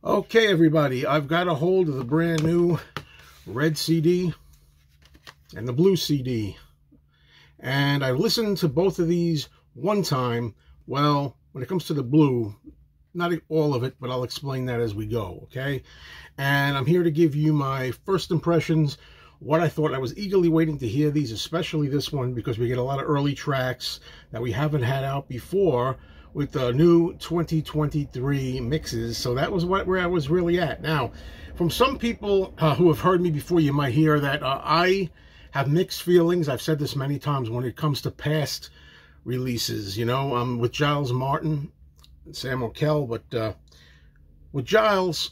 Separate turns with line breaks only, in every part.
Okay, everybody, I've got a hold of the brand new red CD and the blue CD. And I listened to both of these one time. Well, when it comes to the blue, not all of it, but I'll explain that as we go, okay? And I'm here to give you my first impressions, what I thought. I was eagerly waiting to hear these, especially this one, because we get a lot of early tracks that we haven't had out before with the new 2023 mixes. So that was where I was really at. Now, from some people who have heard me before, you might hear that I have mixed feelings. I've said this many times when it comes to past releases, you know, with Giles Martin and Sam O'Kell, but with Giles,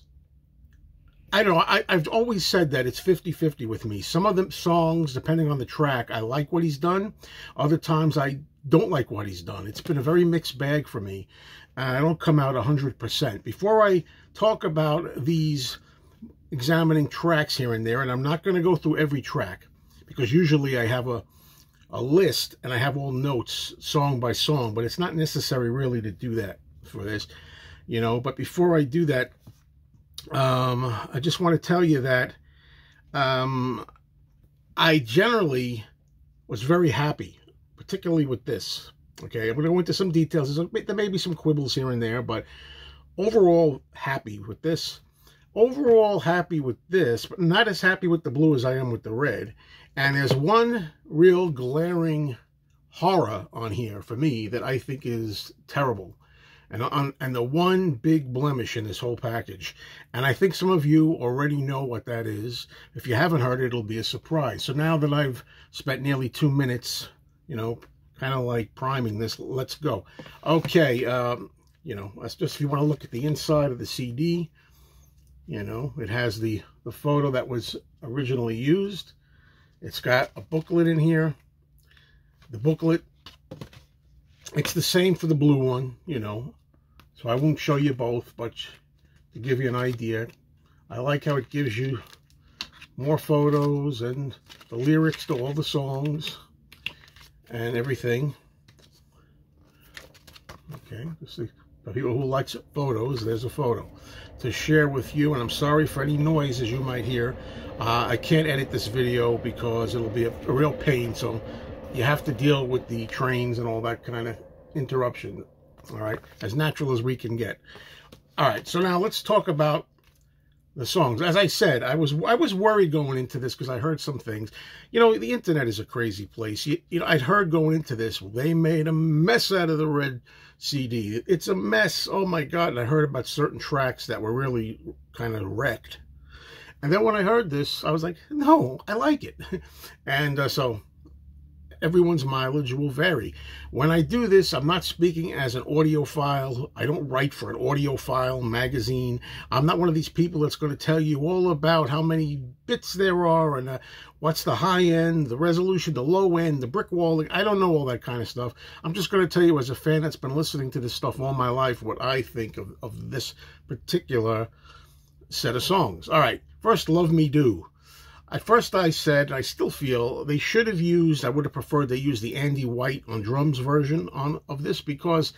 I don't know, I've always said that it's 50-50 with me. Some of the songs, depending on the track, I like what he's done. Other times I don't like what he's done. It's been a very mixed bag for me. I don't come out 100%. Before I talk about these examining tracks here and there, and I'm not going to go through every track, because usually I have a list and I have all notes song by song, but it's not necessary really to do that for this, you know. But before I do that, I just want to tell you that I generally was very happy, particularly with this. Okay, I'm going to go into some details. There may be some quibbles here and there, but overall happy with this. Overall happy with this, but not as happy with the blue as I am with the red. And there's one real glaring horror on here for me that I think is terrible. And the one big blemish in this whole package. And I think some of you already know what that is. If you haven't heard it, it'll be a surprise. So now that I've spent nearly 2 minutes, you know, kind of like priming this, let's go. Okay, you know, that's just if you want to look at the inside of the CD, you know, it has the photo that was originally used. It's got a booklet in here. The booklet, it's the same for the blue one, you know, so I won't show you both, but to give you an idea, I like how it gives you more photos and the lyrics to all the songs and everything. Okay, for people who like photos, there's a photo to share with you, and I'm sorry for any noises you might hear. I can't edit this video because it'll be a real pain, so you have to deal with the trains and all that kind of interruption, all right, as natural as we can get. All right, so now let's talk about the songs. As I said, I was worried going into this because I heard some things. You know, the internet is a crazy place. You know, I'd heard going into this, they made a mess out of the red CD. It's a mess. Oh my God. And I heard about certain tracks that were really kind of wrecked. And then when I heard this, I was like, no, I like it. And so everyone's mileage will vary. When I do this, I'm not speaking as an audiophile. I don't write for an audiophile magazine. I'm not one of these people that's going to tell you all about how many bits there are and what's the high end, the resolution, the low end, the brick wall. I don't know all that kind of stuff. I'm just going to tell you, as a fan that's been listening to this stuff all my life, what I think of this particular set of songs. All right, first, Love Me Do. At first I said, I still feel they should have used, I would have preferred they use the Andy White on drums version of this, because,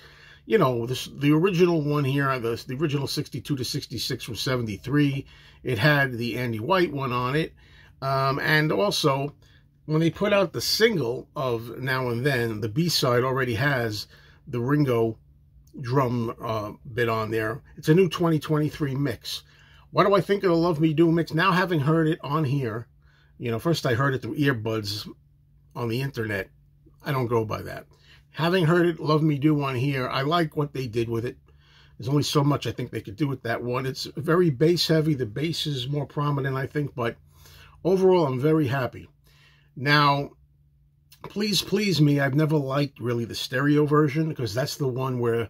you know, the original one here, the original 62 to 66 from 73, it had the Andy White one on it. And also, when they put out the single of Now and Then, the B-side already has the Ringo drum bit on there. It's a new 2023 mix. What do I think of the Love Me Do mix? Now, having heard it on here, you know, first I heard it through earbuds on the internet. I don't go by that. Having heard it, Love Me Do, on here, I like what they did with it. There's only so much I think they could do with that one. It's very bass heavy. The bass is more prominent, I think, but overall, I'm very happy. Now, please, please me, I've never liked really the stereo version, because that's the one where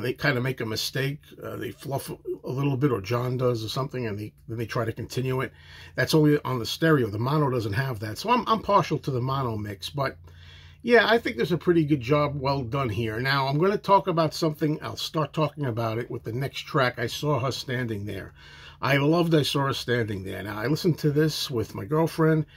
they kind of make a mistake. They fluff a little bit, or John does or something, and then they try to continue it. That's only on the stereo. The mono doesn't have that. So I'm partial to the mono mix. But yeah, I think there's a pretty good job well done here. Now, I'm going to talk about something. I'll start talking about it with the next track. I saw her standing there. I saw her standing there. Now, I listened to this with my girlfriend,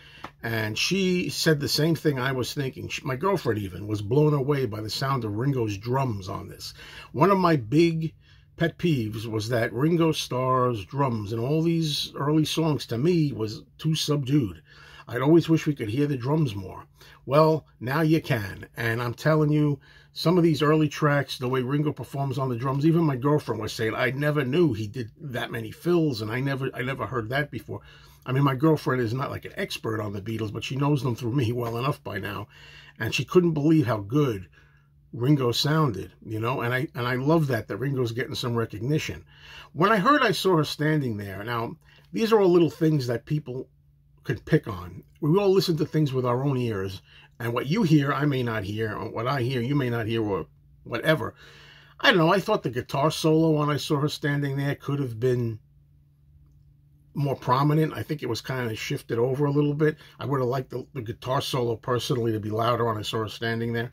and she said the same thing I was thinking. My girlfriend even was blown away by the sound of Ringo's drums on this. One of my big pet peeves was that Ringo Starr's drums in all these early songs, to me, was too subdued. I'd always wish we could hear the drums more. Well, now you can. And I'm telling you, some of these early tracks, the way Ringo performs on the drums, even my girlfriend was saying, I never knew he did that many fills, and I never heard that before. I mean, my girlfriend is not like an expert on the Beatles, but she knows them through me well enough by now. And she couldn't believe how good Ringo sounded, you know, and I love that Ringo's getting some recognition. When I heard I Saw Her Standing There, now, these are all little things that people could pick on. We all listen to things with our own ears, and what you hear, I may not hear, or what I hear, you may not hear, or whatever. I don't know, I thought the guitar solo on I Saw Her Standing There could have been more prominent. I think it was kind of shifted over a little bit. I would have liked the guitar solo personally to be louder on I Saw Her Standing There.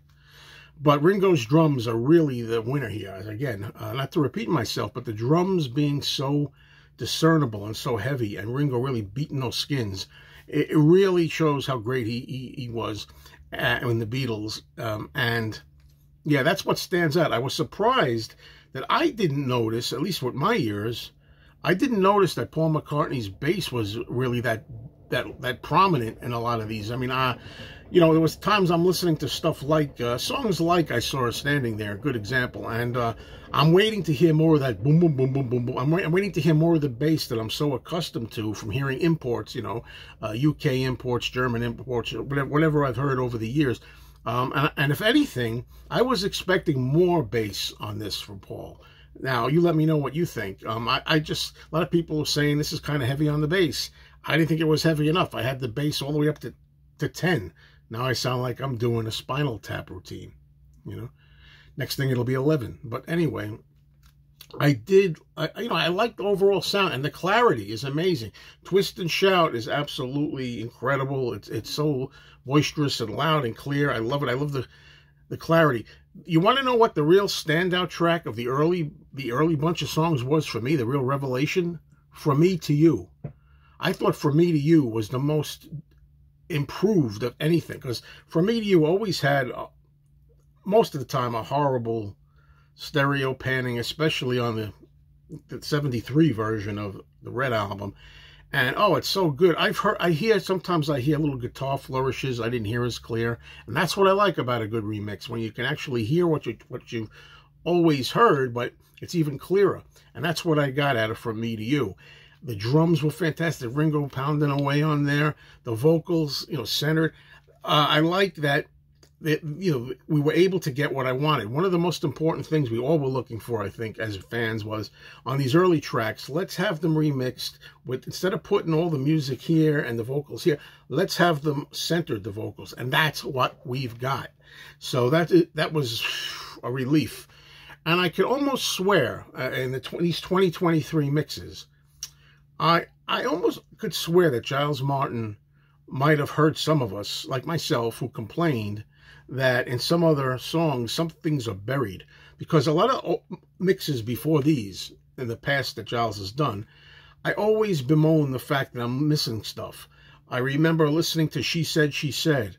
But Ringo's drums are really the winner here. Again, not to repeat myself, but the drums being so discernible and so heavy, and Ringo really beating those skins, it really shows how great he was in the Beatles. And yeah, that's what stands out. I was surprised that I didn't notice, at least with my ears, I didn't notice that Paul McCartney's bass was really that prominent in a lot of these. I mean, you know, there was times I'm listening to stuff like, songs like I Saw Her Standing There, a good example, and I'm waiting to hear more of that boom, boom, boom, boom, boom, boom. I'm waiting to hear more of the bass that I'm so accustomed to from hearing imports, you know, UK imports, German imports, whatever I've heard over the years. And if anything, I was expecting more bass on this from Paul. Now, you let me know what you think. I just, a lot of people are saying this is kind of heavy on the bass. I didn't think it was heavy enough. I had the bass all the way up to 10. Now I sound like I'm doing a Spinal Tap routine, you know. Next thing it'll be 11. But anyway, I like the overall sound, and the clarity is amazing. Twist and Shout is absolutely incredible. It's so boisterous and loud and clear. I love it. I love the clarity. You want to know what the real standout track of the early bunch of songs was for me, the real revelation? From Me to You. I thought From Me to You was the most improved of anything, because From Me to You always had, most of the time, a horrible stereo panning, especially on the 73 version of the Red album. And oh, it's so good. Sometimes I hear little guitar flourishes I didn't hear as clear, and that's what I like about a good remix, when you can actually hear what you've always heard, but it's even clearer. And that's what I got out of From Me to You. The drums were fantastic. Ringo pounding away on there. The vocals, you know, centered. I liked that, you know, we were able to get what I wanted. One of the most important things we all were looking for, I think, as fans, was on these early tracks, let's have them remixed with, instead of putting all the music here and the vocals here, let's have them centered, the vocals. And that's what we've got. So that was a relief. And I could almost swear in these 2023 mixes, I almost could swear that Giles Martin might have heard some of us, like myself, who complained that in some other songs, some things are buried. Because a lot of mixes before these, in the past that Giles has done, I always bemoan the fact that I'm missing stuff. I remember listening to She Said, She Said,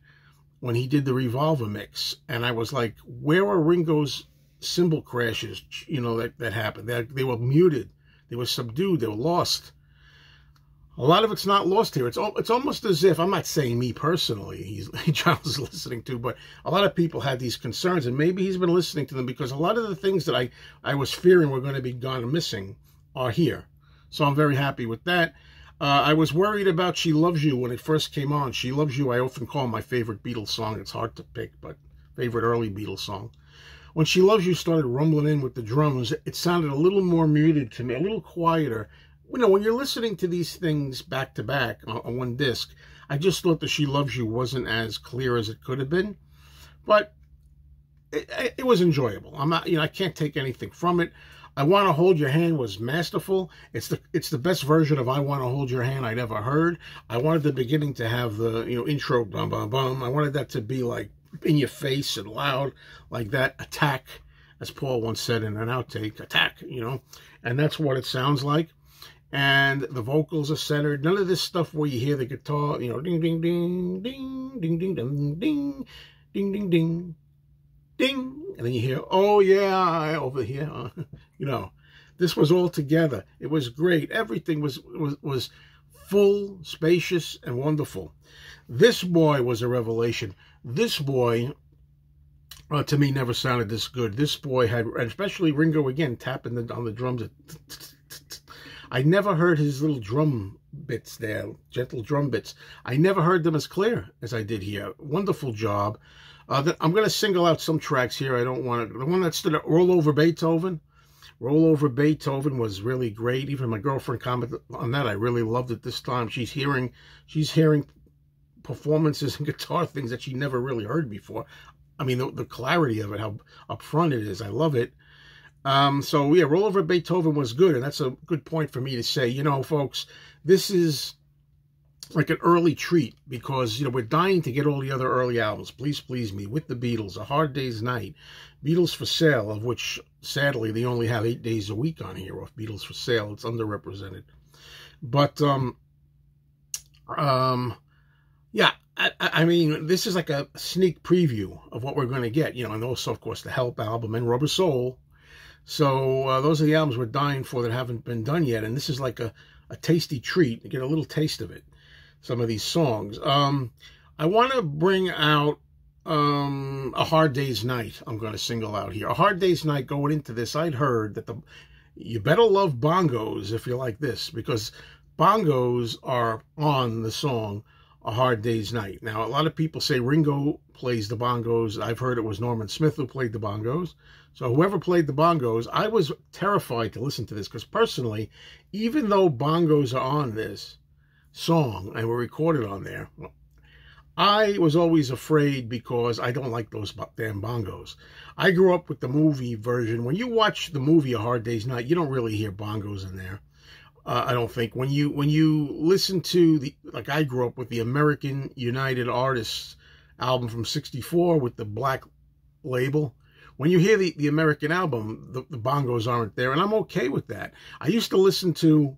when he did the Revolver mix, and I was like, where are Ringo's cymbal crashes, you know, that happened? They were muted, they were subdued, they were lost. A lot of it's not lost here. It's almost as if, I'm not saying me personally, Giles is listening to, but a lot of people had these concerns, and maybe he's been listening to them, because a lot of the things that I was fearing were going to be gone missing are here. So I'm very happy with that. I was worried about She Loves You when it first came on. She Loves You, I often call my favorite Beatles song. It's hard to pick, but favorite early Beatles song. When She Loves You started rumbling in with the drums, it sounded a little more muted to me, a little quieter. You know, when you're listening to these things back to back on one disc, I just thought that She Loves You wasn't as clear as it could have been, but it was enjoyable. I'm not, you know, I can't take anything from it. I Want to Hold Your Hand was masterful. It's the best version of I Want to Hold Your Hand I'd ever heard. I wanted the beginning to have the, you know, intro, bum, bum, bum. I wanted that to be like in your face and loud like that. Attack, as Paul once said in an outtake, attack, you know, and that's what it sounds like. And the vocals are centered. None of this stuff where you hear the guitar, you know, ding, ding, ding, ding, ding, ding, ding, ding, ding, ding, ding, ding. And then you hear, oh, yeah, over here. You know, This was all together. It was great. Everything was full, spacious, and wonderful. This boy was a revelation. This boy, to me, never sounded this good. This boy had, and especially Ringo again, tapping on the drums. I never heard his little drum bits there, gentle drum bits. I never heard them as clear as I did here. Wonderful job. I'm going to single out some tracks here. I don't want to. The one that stood out, Roll Over Beethoven. Roll Over Beethoven was really great. Even my girlfriend commented on that. I really loved it this time. She's hearing performances and guitar things that she never really heard before. I mean, the clarity of it, how upfront it is. I love it. So yeah, Roll Over Beethoven was good, and that's a good point for me to say, you know, folks, this is like an early treat, because, you know, we're dying to get all the other early albums. Please Please Me, With the Beatles, A Hard Day's Night, Beatles for Sale, of which sadly they only have 8 days a week on here off Beatles for Sale. It's underrepresented. But yeah, I mean, this is like a sneak preview of what we're going to get, you know, and also, of course, the Help album and Rubber Soul. So those are the albums we're dying for that haven't been done yet, and this is like a tasty treat. You get a little taste of it, some of these songs. I want to bring out A Hard Day's Night. I'm going to single out here. A Hard Day's Night, going into this, I'd heard that you better love bongos if you like this, because bongos are on the song A Hard Day's Night. Now, a lot of people say Ringo plays the bongos. I've heard it was Norman Smith who played the bongos. So whoever played the bongos, I was terrified to listen to this, because personally, even though bongos are on this song and were recorded on there, I was always afraid because I don't like those damn bongos. I grew up with the movie version. When you watch the movie A Hard Day's Night, you don't really hear bongos in there. I don't think. When you listen to like I grew up with the American United Artists album from '64 with the black label. When you hear the American album, the bongos aren't there, and I'm okay with that. I used to listen to,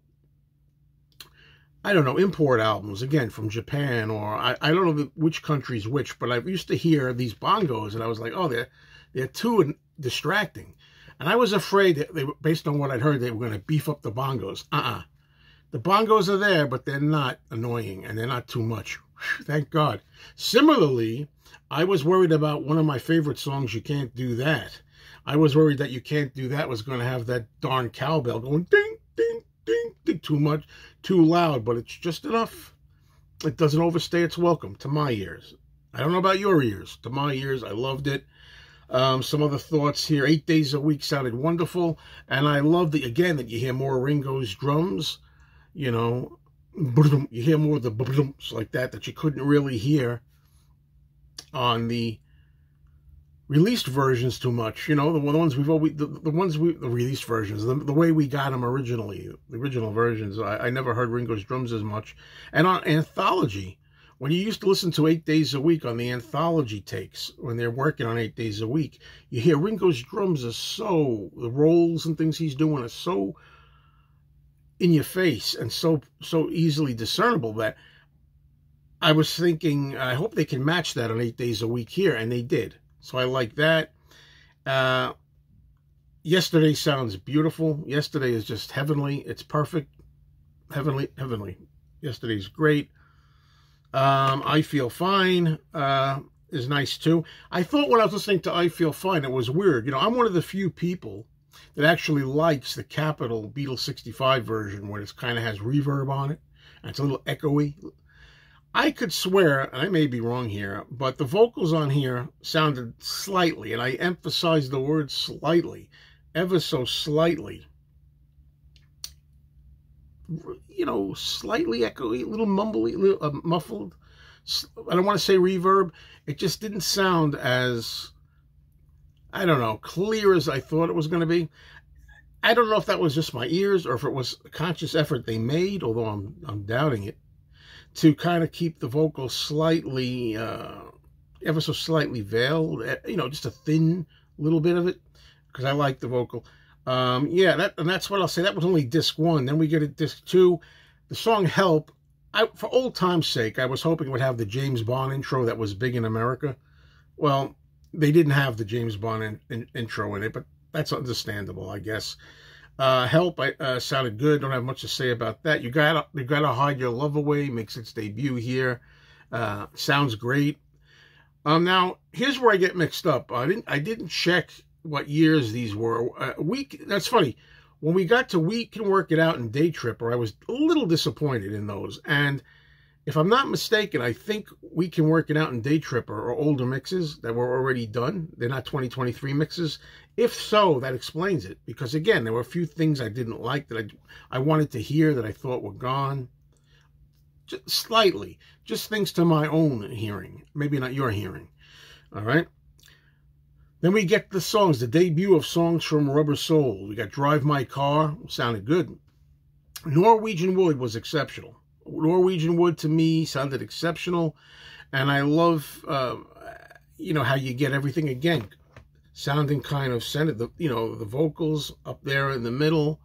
I don't know, import albums, again, from Japan, or I don't know which country's which, but I used to hear these bongos, and I was like, oh, they're too distracting. And I was afraid that they were, based on what I'd heard, they were going to beef up the bongos. The bongos are there, but they're not annoying, and they're not too much. Whew, thank God. Similarly, I was worried about one of my favorite songs, You Can't Do That. I was worried that You Can't Do That was going to have that darn cowbell going ding, ding, ding, ding, too much, too loud, but it's just enough. It doesn't overstay its welcome to my ears. I don't know about your ears. To my ears, I loved it. Some other thoughts here. 8 days a week sounded wonderful, and I love again that you hear more Ringo's drums. You know, you hear more of the blumps like that you couldn't really hear on the released versions too much. You know, the ones we've always, the released versions, the way we got them originally, the original versions. I never heard Ringo's drums as much. And on Anthology, when you used to listen to 8 days a week on the Anthology takes, when they're working on 8 days a week, you hear Ringo's drums are so, the rolls and things he's doing are so in your face and so easily discernible that I was thinking, I hope they can match that on 8 days a week here, and they did. So I like that. Yesterday sounds beautiful. Yesterday is just heavenly. It's perfect. Heavenly, heavenly. Yesterday's great. I Feel Fine is nice too. I thought when I was listening to I Feel Fine, it was weird. You know, I'm one of the few people that actually likes the Capitol Beatles 65 version, where it kind of has reverb on it, and it's a little echoey. I could swear, and I may be wrong here, but the vocals on here sounded slightly, and I emphasize the word slightly, ever so slightly, you know, slightly echoey, a little mumbly, little muffled. I don't want to say reverb. It just didn't sound as, I don't know, clear as I thought it was going to be. I don't know if that was just my ears or if it was a conscious effort they made, although I'm doubting it, to kind of keep the vocal slightly, ever so slightly veiled, you know, just a thin little bit of it, because I like the vocal. Yeah, that's what I'll say. That was only disc 1. Then we get at disc 2. The song Help, for old time's sake, I was hoping it would have the James Bond intro that was big in America. Well, they didn't have the James Bond intro in it, but that's understandable, I guess. Help sounded good. Don't have much to say about that. You gotta hide your love away makes its debut here. Sounds great. Now here's where I get mixed up. I didn't check what years these were. That's funny. When we got to We Can Work It Out and Day Tripper, I was a little disappointed in those. And if I'm not mistaken, I think We Can Work It Out and Day Tripper are older mixes that were already done. They're not 2023 mixes. If so, that explains it. Because again, there were a few things I didn't like that I wanted to hear that I thought were gone. Just slightly. Just things to my own hearing. Maybe not your hearing. All right. Then we get the songs, the debut of songs from Rubber Soul. We got Drive My Car, sounded good. Norwegian Wood was exceptional. Norwegian Wood to me sounded exceptional. And I love, how you get everything again, sounding kind of centered, the vocals up there in the middle.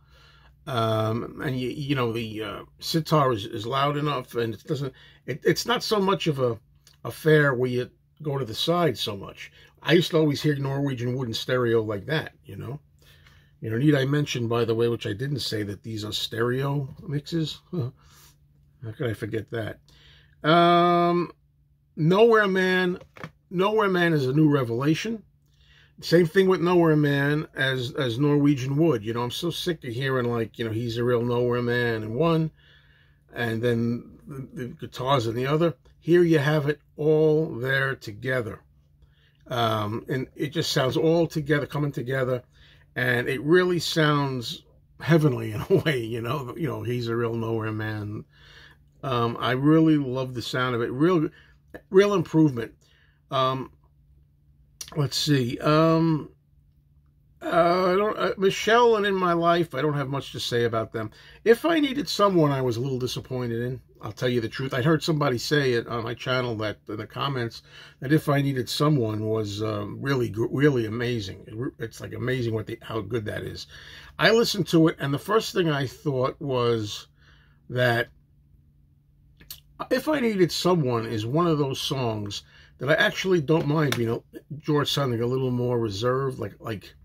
And the sitar is loud enough, and it's not so much of a affair where you go to the side so much. I used to always hear Norwegian Wood in stereo like that, Need I mention, by the way, which I didn't say, that these are stereo mixes? How could I forget that? Nowhere Man. Nowhere Man is a new revelation. Same thing with Nowhere Man as Norwegian Wood. I'm so sick of hearing, he's a real Nowhere Man in one, and then the guitars in the other. Here you have it all there together. And it just sounds all together, coming together, and it really sounds heavenly in a way, he's a real Nowhere Man. I really love the sound of it. Real improvement. Let's see. Michelle and In My Life, I don't have much to say about them. If I Needed Someone, I was a little disappointed in. I'll tell you the truth. I'd heard somebody say it on my channel, that in the comments, that If I Needed Someone was really amazing. It's like amazing how good that is. I listened to it, and the first thing I thought was that If I Needed Someone is one of those songs that I actually don't mind, George sounding a little more reserved, like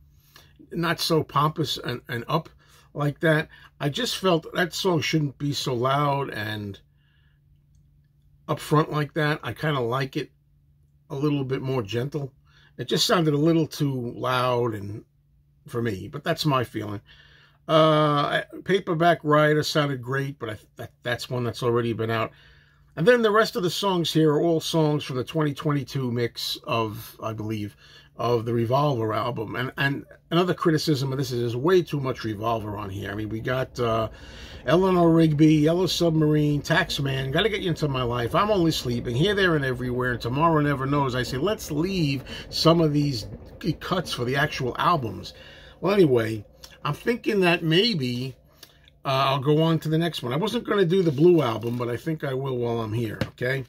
not so pompous and up like that. I just felt that song shouldn't be so loud and up front like that. I kind of like it a little bit more gentle. It just sounded a little too loud and for me, but that's my feeling. Paperback Writer sounded great, but that's one that's already been out. And then the rest of the songs here are all songs from the 2022 mix of, I believe, of the Revolver album. And another criticism of this is there's way too much Revolver on here. I mean, we got Eleanor Rigby, Yellow Submarine, Taxman, Gotta Get You Into My Life, I'm Only Sleeping, Here, There, and Everywhere, and Tomorrow Never Knows. I say, let's leave some of these cuts for the actual albums. Well, anyway, I'm thinking that maybe I'll go on to the next one. I wasn't going to do the Blue album, but I think I will while I'm here, okay?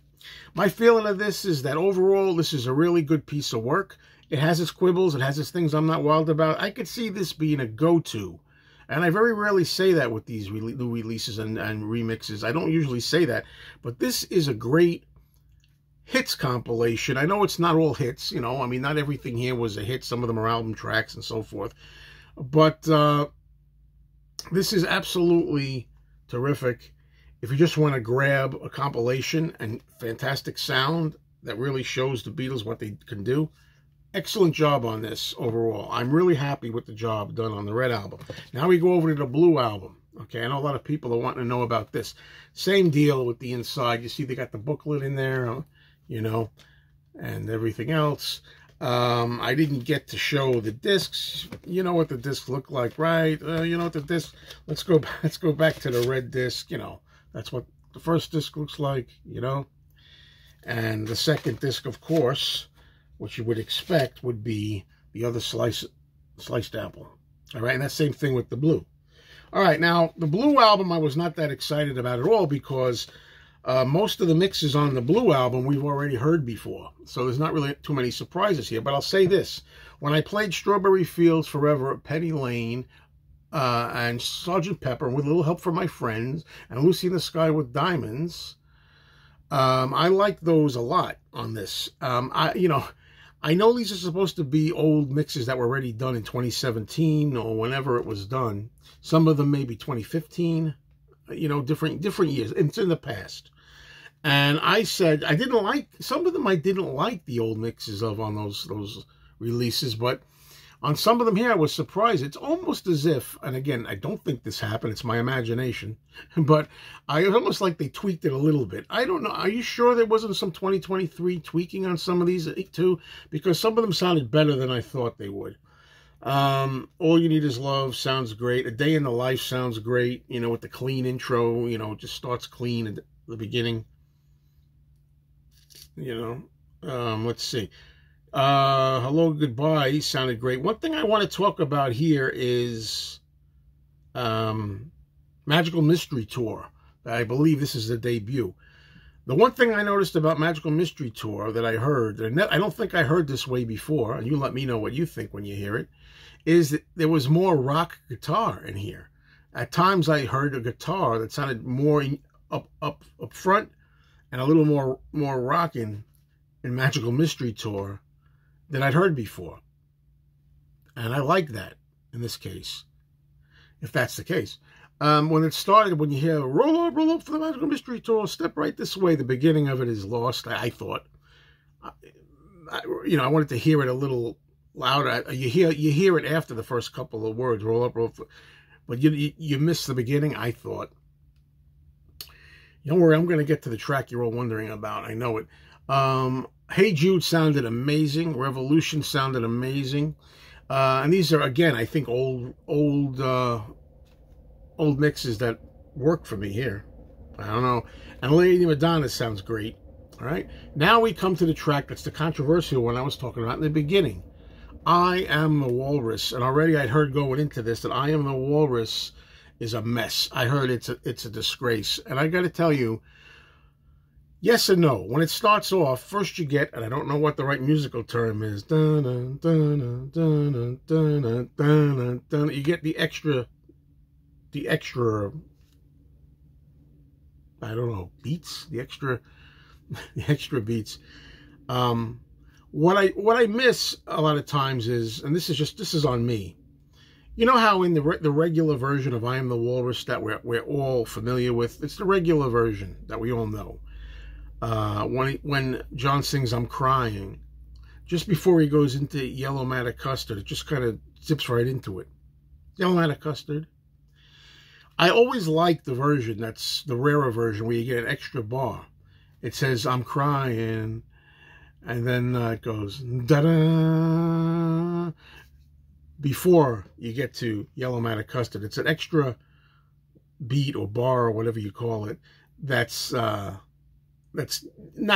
My feeling of this is that overall, this is a really good piece of work. It has its quibbles. It has its things I'm not wild about. I could see this being a go-to. And I very rarely say that with these new releases and remixes. I don't usually say that. But this is a great hits compilation. I know it's not all hits, I mean, not everything here was a hit. Some of them are album tracks and so forth. But this is absolutely terrific. If you just want to grab a compilation and fantastic sound that really shows the Beatles what they can do, excellent job on this overall. I'm really happy with the job done on the Red album. Now we go over to the Blue album. Okay, I know a lot of people are wanting to know about this. Same deal with the inside. You see they got the booklet in there, and everything else. I didn't get to show the discs. You know what the discs look like, right? You know what the disc. Let's go back to the red disc. That's what the first disc looks like. And the second disc, of course, which you would expect would be the other sliced apple. All right, and that same thing with the Blue. All right, now the Blue album I was not that excited about at all because most of the mixes on the Blue album we've already heard before. So there's not really too many surprises here. But I'll say this. When I played Strawberry Fields Forever, Penny Lane, and Sgt. Pepper, with a little help from my friends, and Lucy in the Sky with Diamonds, I like those a lot on this. I I know these are supposed to be old mixes that were already done in 2017 or whenever it was done. Some of them maybe 2015, you know, different years. It's in the past. And I said I didn't like some of them. I didn't like the old mixes of on those releases, but on some of them here, I was surprised. It's almost as if, and again, I don't think this happened. It's my imagination, but I almost like they tweaked it a little bit. I don't know. Are you sure there wasn't some 2023 tweaking on some of these too? Because some of them sounded better than I thought they would. All You Need Is Love sounds great. A Day in the Life sounds great. You know, with the clean intro. You know, it just starts clean at the beginning. You know, let's see. Hello, Goodbye sounded great. One thing I want to talk about here is Magical Mystery Tour. I believe this is the debut. The one thing I noticed about Magical Mystery Tour that I heard, and I don't think I heard this way before, and you let me know what you think when you hear it, is that there was more rock guitar in here. At times I heard a guitar that sounded more up front and a little more rocking in Magical Mystery Tour than I'd heard before. And I like that in this case, if that's the case. When it started, when you hear roll up for the Magical Mystery Tour, step right this way, the beginning of it is lost, I thought. You know, I wanted to hear it a little louder. You hear it after the first couple of words, roll up, but you miss the beginning, I thought. Don't worry, I'm going to get to the track you're all wondering about. I know it. Hey Jude sounded amazing. Revolution sounded amazing. And these are, again, I think old mixes that work for me here. I don't know. And Lady Madonna sounds great. All right. Now we come to the track that's the controversial one I was talking about in the beginning. I Am the Walrus. And already I'd heard going into this that I Am the Walrus is a mess. I heard it's a disgrace. And I got to tell you, yes and no. When it starts off, first you get, and I don't know what the right musical term is, you get the extra, I don't know, beats, the extra beats. What I miss a lot of times is, and this is on me. You know how in the regular version of I Am the Walrus that we're all familiar with, it's the regular version that we all know. When John sings I'm Crying, just before he goes into Yellow Matter Custard, it just kind of zips right into it. Yellow Matter Custard. I always like the version that's the rarer version where you get an extra bar. It says I'm crying, and then it goes da-da. Before you get to Yellow Matter Custard, it's an extra beat or bar or whatever you call it. That's not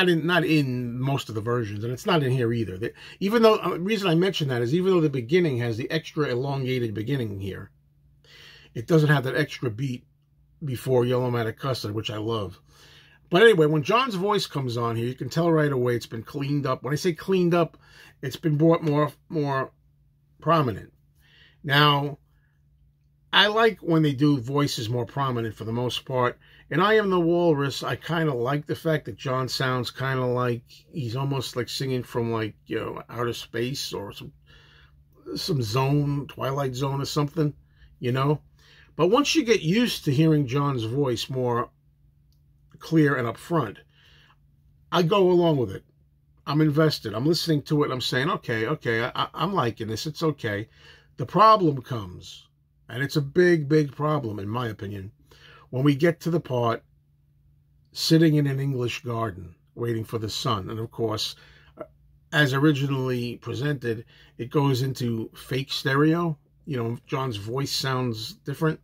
in most of the versions, and it's not in here either. Even though the reason I mention that is even though the beginning has the extra elongated beginning here, it doesn't have that extra beat before Yellow Matter Custard, which I love. But anyway, when John's voice comes on here, you can tell right away it's been cleaned up. When I say cleaned up, it's been brought more prominent. Now, I like when they do voices more prominent for the most part. And I Am the Walrus, I kind of like the fact that John sounds kind of like he's almost like singing from, like, you know, outer space or some zone, Twilight Zone or something, you know. But once you get used to hearing John's voice more clear and upfront, I go along with it. I'm invested. I'm listening to it. I'm saying, okay, I'm liking this. It's okay. The problem comes, and it's a big problem, in my opinion, when we get to the part sitting in an English garden waiting for the sun. And of course, as originally presented, it goes into fake stereo. You know, John's voice sounds different.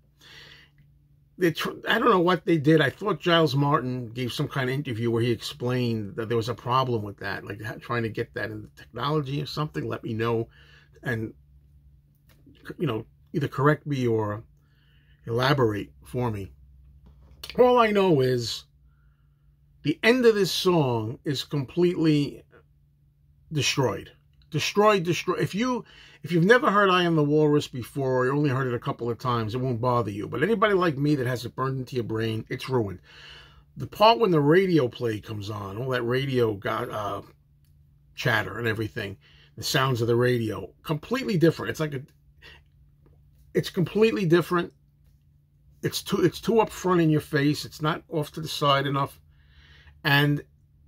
I don't know what they did. I thought Giles Martin gave some kind of interview where he explained that there was a problem with that, like trying to get that in the technology or something. Let me know, and, you know, either correct me or elaborate for me. All I know is the end of this song is completely destroyed. Destroyed. If you've never heard I Am the Walrus before, or you only heard it a couple of times, it won't bother you. But anybody like me that has it burned into your brain, it's ruined. The part when the radio play comes on, all that radio chatter and everything, the sounds of the radio. Completely different. It's completely different. It's too up front in your face. It's not off to the side enough. And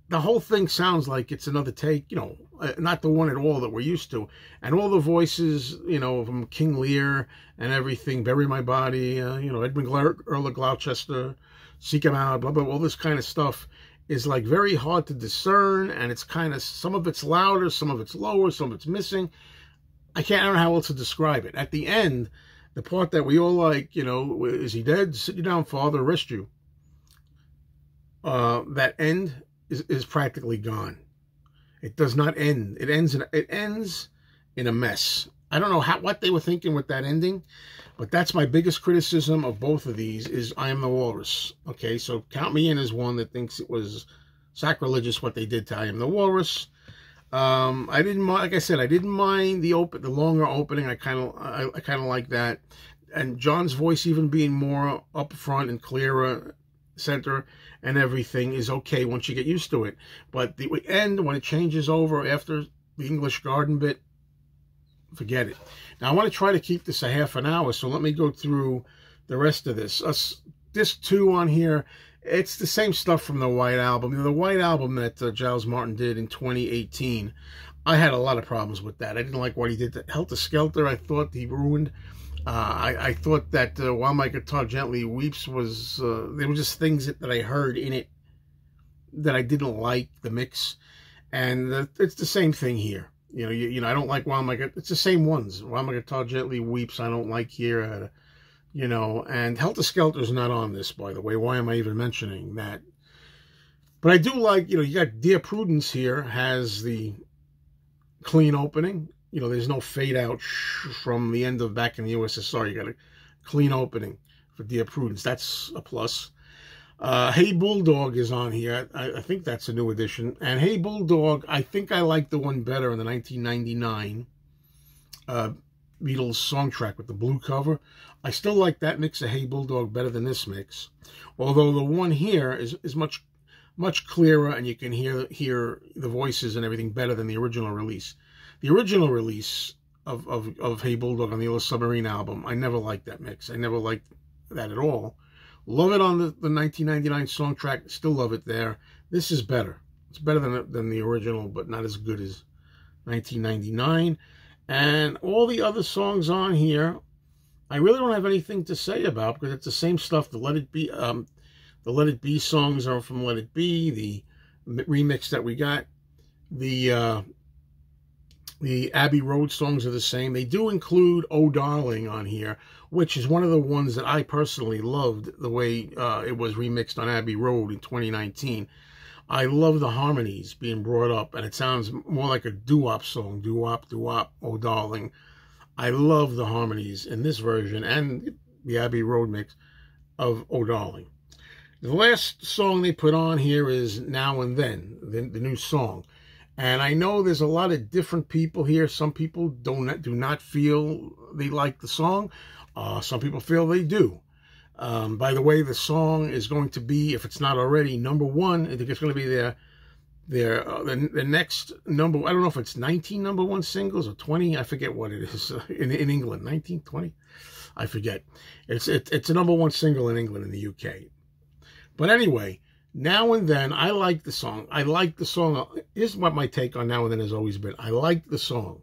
the whole thing sounds like it's another take, you know, not the one at all that we're used to. And all the voices, you know, from King Lear and everything, Bury My Body, you know, Edmund Earl of Gloucester, Seek 'Em Out, blah, blah, all this kind of stuff is like very hard to discern. And it's kind of, some of it's louder, some of it's lower, some of it's missing. I don't know how else to describe it. At the end, the part that we all like, you know, is he dead? Sit you down, Father, rest you. That end is practically gone. It does not end. It ends in a mess. I don't know what they were thinking with that ending, but that's my biggest criticism of both of these is I Am the Walrus. Okay, so count me in as one that thinks it was sacrilegious what they did to I Am the Walrus. I didn't mind, like I said, I didn't mind the longer opening. I kind of like that, and John's voice even being more up front and clearer, center and everything is okay once you get used to it. But the end, when it changes over after the English Garden bit, forget it. Now I want to try to keep this a half an hour, so let me go through the rest of this. Disc 2 on here. It's the same stuff from the White Album. The White Album that Giles Martin did in 2018, I had a lot of problems with that. I didn't like what he did to Helter Skelter. I thought he ruined. I thought that While My Guitar Gently Weeps was, there were just things that I heard in it that I didn't like, the mix. And it's the same thing here. You know, I don't like While My Guitar, it's the same ones. While My Guitar Gently Weeps, I don't like here. You know, and Helter Skelter's not on this, by the way. Why am I even mentioning that? But I do like, you know, you got Dear Prudence here, has the clean opening. You know, there's no fade out from the end of Back in the USSR. You got a clean opening for Dear Prudence. That's a plus. Hey Bulldog is on here. I think that's a new addition. And Hey Bulldog, I think I like the one better in the 1999 Beatles song track with the blue cover. I still like that mix of Hey Bulldog better than this mix. Although the one here is much clearer, and you can hear the voices and everything better than the original release. The original release of Hey Bulldog on the Yellow Submarine album, I never liked that mix. I never liked that at all. Love it on the 1999 song track. Still love it there. This is better. It's better than the original, but not as good as 1999. And all the other songs on here, I really don't have anything to say about, because it's the same stuff. The Let It Be songs are from Let It Be. The remix that we got, the Abbey Road songs are the same. They do include Oh Darling on here, which is one of the ones that I personally loved, the way it was remixed on Abbey Road in 2019. I love the harmonies being brought up, and it sounds more like a doo-wop song. Doo-wop, doo-wop, Oh Darling. I love the harmonies in this version and the Abbey Road mix of Oh Darling. The last song they put on here is Now and Then, the new song. And I know there's a lot of different people here. Some people do not feel they like the song. Some people feel they do. By the way, the song is going to be, if it's not already, #1. I think it's going to be the next number. I don't know if it's 19 #1 singles or 20. I forget what it is in England. 19, 20. I forget. It's a #1 single in England and the UK. But anyway, Now and Then, I like the song. I like the song. Here's what my take on Now and Then has always been. I like the song.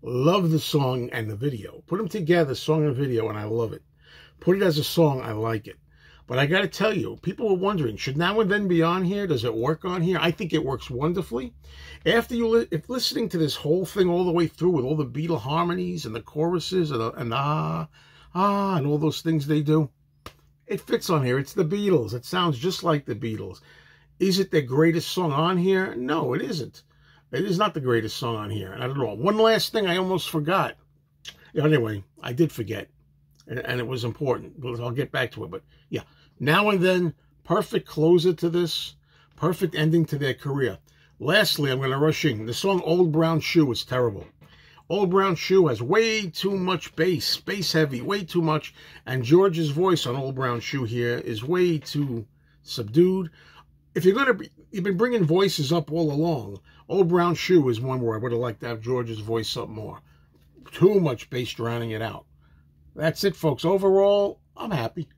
Love the song and the video. Put them together, song and video, and I love it. Put it as a song, I like it. But I got to tell you, people were wondering, should Now and Then be on here? Does it work on here? I think it works wonderfully. After if listening to this whole thing all the way through with all the Beatle harmonies and the choruses and all those things they do, it fits on here. It's the Beatles. It sounds just like the Beatles. Is it the greatest song on here? No, it isn't. It is not the greatest song on here, not at all. One last thing I almost forgot. Anyway, I did forget, and it was important. I'll get back to it. But yeah, Now and Then, perfect closer to this, perfect ending to their career. Lastly, I'm going to rush in. The song Old Brown Shoe is terrible. Old Brown Shoe has way too much bass heavy, way too much. And George's voice on Old Brown Shoe here is way too subdued. if you're going to be, you've been bringing voices up all along. Old Brown Shoe is one where I would have liked to have George's voice up more. Too much bass drowning it out. That's it, folks. Overall, I'm happy.